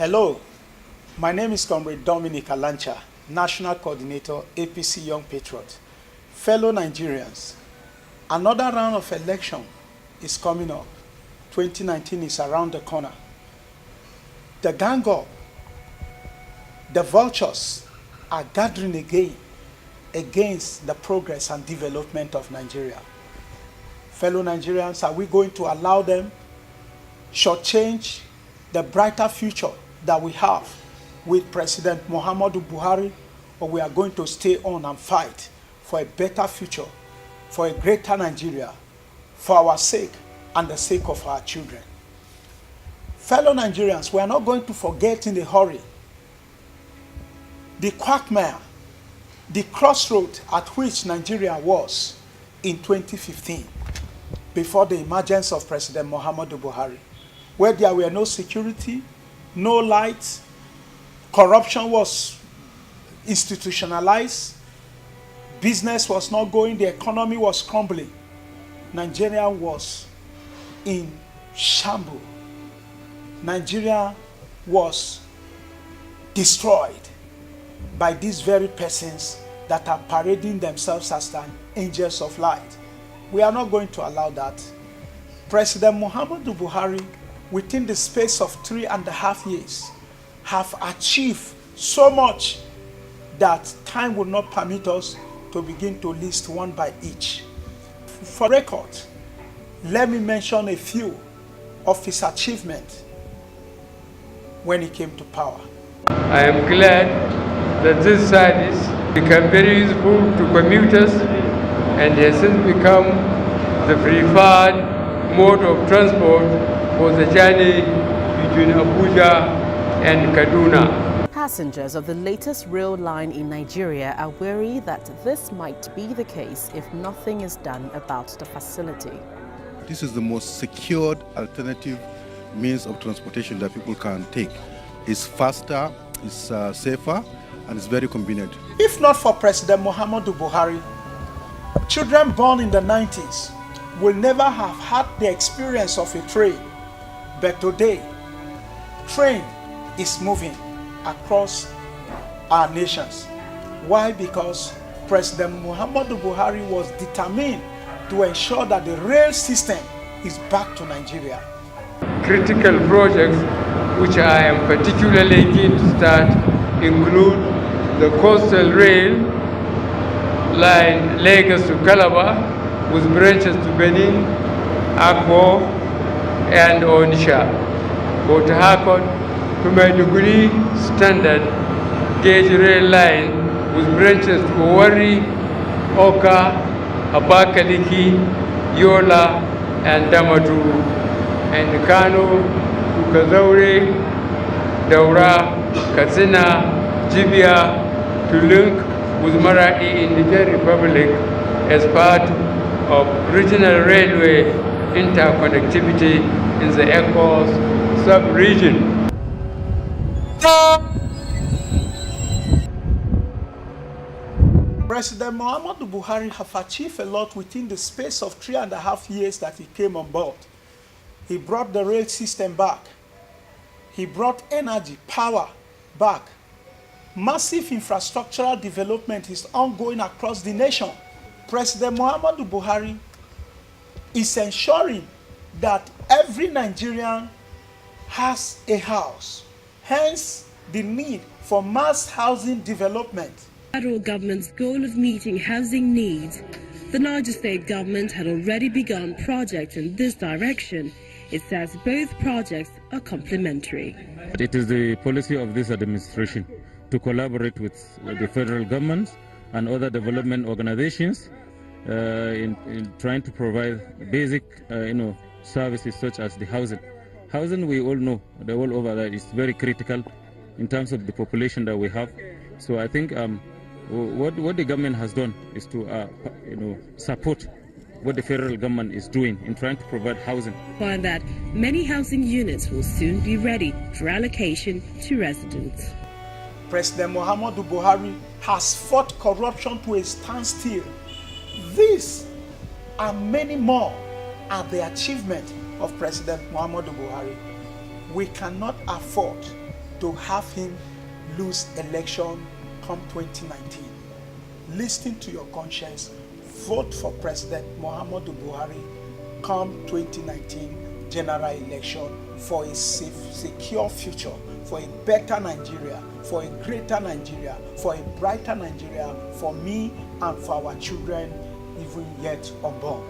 Hello, my name is Comrade Dominic, National Coordinator, APC Young Patriot. Fellow Nigerians, another round of election is coming up. 2019 is around the corner. The gang up, the vultures are gathering again against the progress and development of Nigeria. Fellow Nigerians, are we going to allow them shortchange the brighter future that we have with President Muhammadu Buhari, or we are going to stay on and fight for a better future, for a greater Nigeria, for our sake and the sake of our children? Fellow Nigerians, we are not going to forget in a hurry the quagmire, the crossroad at which Nigeria was in 2015 before the emergence of President Muhammadu Buhari, where there were no security, no lights, corruption was institutionalized, business was not going, the economy was crumbling. Nigeria was in shambles. Nigeria was destroyed by these very persons that are parading themselves as the angels of light. We are not going to allow that. President Muhammadu Buhari, within the space of 3.5 years, have achieved so much that time will not permit us to begin to list one by each. For record, let me mention a few of his achievements when he came to power. I am glad that this service became very useful to commuters and has since become the preferred mode of transport for the journey between Abuja and Kaduna. Passengers of the latest rail line in Nigeria are wary that this might be the case if nothing is done about the facility. This is the most secured alternative means of transportation that people can take. It's faster, it's safer, and it's very convenient. If not for President Muhammadu Buhari, children born in the 90s will never have had the experience of a train. But today, train is moving across our nations. Why? Because President Muhammadu Buhari was determined to ensure that the rail system is back to Nigeria. Critical projects which I am particularly keen to start include the coastal rail line Lagos to Calabar with branches to Benin, Akko, and Onitsha. Port Harcourt to Maiduguri standard gauge rail line with branches to Warri, Oka, Abakaliki, Yola, and Damaturu, and Kano to Kazaure, Daura, Katsina, Jibia to link with Marathi in Niger Republic as part of regional railway interconnectivity in the ECOWAS sub-region. President Muhammadu Buhari have achieved a lot within the space of 3.5 years that he came on board. He brought the rail system back. He brought energy, power back. Massive infrastructural development is ongoing across the nation. President Muhammadu Buhari is ensuring that every Nigerian has a house, hence the need for mass housing development. Federal government's goal of meeting housing needs, the Niger state government had already begun projects in this direction. It says both projects are complementary. It is the policy of this administration to collaborate with the federal government and other development organizations in trying to provide basic services such as the housing. Housing, we all know, the all over that is very critical in terms of the population that we have. So I think what the government has done is to support what the federal government is doing in trying to provide housing. Find that many housing units will soon be ready for allocation to residents. President Muhammadu Buhari has fought corruption to a standstill. These and many more are the achievement of President Muhammadu Buhari. We cannot afford to have him lose election come 2019. Listen to your conscience. Vote for President Muhammadu Buhari come 2019 general election for a safe, secure future, for a better Nigeria, for a greater Nigeria, for a brighter Nigeria, for me and for our children, even yet unborn.